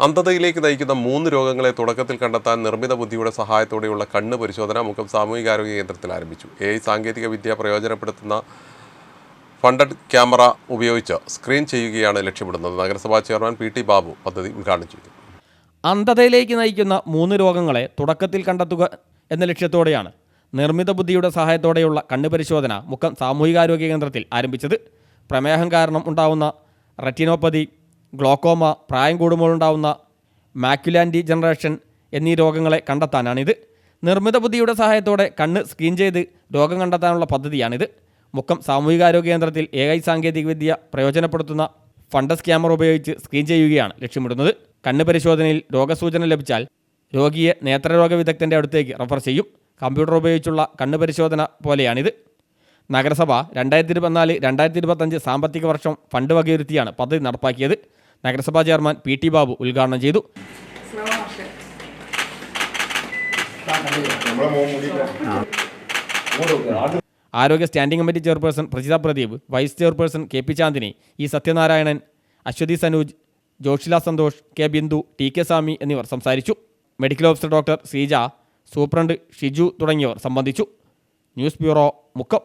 അന്ധതയിലേക്ക് നയിക്കുന്ന 3 രോഗങ്ങളെ തുടക്കത്തിൽ കണ്ടെത്താൻ നിർമ്മിത ബുദ്ധിയുടെ സഹായത്തോടെയുള്ള കണ്ണ് പരിശോധന മുക്കം സാമൂഹികാരോഗ്യ കേന്ദ്രത്തിൽ ആരംഭിച്ചു. AI സാങ്കേതിക വിദ്യ പ്രയോജനപ്പെടുത്തുന്ന ഫണ്ടഡ് ക്യാമറ ഉപയോഗിച്ച് സ്ക്രീൻ ചെയ്യുകയാണ് ലക്ഷ്യമിടുന്നത്. നഗരസഭാ ചെയർമാൻ PT ബാബു പദ്ധതി ഉദ്ഘാടനം ചെയ്തു. അന്ധതയിലേക്ക് നയിക്കുന്ന 3 രോഗങ്ങളെ തുടക്കത്തിൽ കണ്ടെത്തുക എന്ന ലക്ഷ്യത്തോടെയാണ് നിർമ്മിത ബുദ്ധിയുടെ സഹായത്തോടെയുള്ള കണ്ണ് പരിശോധന മുക്കം സാമൂഹികാരോഗ്യ കേന്ദ്രത്തിൽ ആരംഭിച്ചത്. പ്രമേഹം കാരണം ഉണ്ടാവുന്ന റെറ്റിനോപ്പതി, ഗ്ലോക്കോമ, പ്രായം കൂടുമ്പോൾ ഉണ്ടാവുന്ന മാക്യുലാർ ഡീജനറേഷൻ എന്നീ രോഗങ്ങളെ കണ്ടെത്താനാണിത്. നിർമ്മിത ബുദ്ധിയുടെ സഹായത്തോടെ കണ്ണ് സ്ക്രീൻ ചെയ്ത് രോഗം കണ്ടെത്താനുള്ള പദ്ധതിയാണിത്. മുക്കം സാമൂഹികാരോഗ്യ കേന്ദ്രത്തിൽ AI സാങ്കേതികവിദ്യ പ്രയോജനപ്പെടുത്തുന്ന ഫണ്ടസ് ക്യാമറ ഉപയോഗിച്ച് സ്ക്രീൻ ചെയ്യുകയാണ് ലക്ഷ്യമിടുന്നത്. കണ്ണ് പരിശോധനയിൽ രോഗസൂചന ലഭിച്ചാൽ രോഗിയെ നേത്രരോഗ വിദഗ്ധൻ്റെ അടുത്തേക്ക് റഫർ ചെയ്യും. കമ്പ്യൂട്ടർ ഉപയോഗിച്ചുള്ള കണ്ണ് പരിശോധന പോലെയാണിത്. നഗരസഭ 2024-2025 സാമ്പത്തിക വർഷം ഫണ്ട് വകയിരുത്തിയാണ് പദ്ധതി നടപ്പാക്കിയത്. നഗരസഭാ ചെയർമാൻ PT ബാബു ഉദ്ഘാടനം ചെയ്തു. ആരോഗ്യ standing committee chairperson Prajitha Pradeep, vice chairperson KP Chandini, Sathyanarayanan, Aswathi Sanuj, Joshila Santhosh, K Bindu, TK Swami എന്നിവർ സംസാരിച്ചു. Medical officer doctor Sreeja, superintendent Shiju തുടങ്ങിയവർ സംബന്ധിച്ചു. News bureau, Mukkam.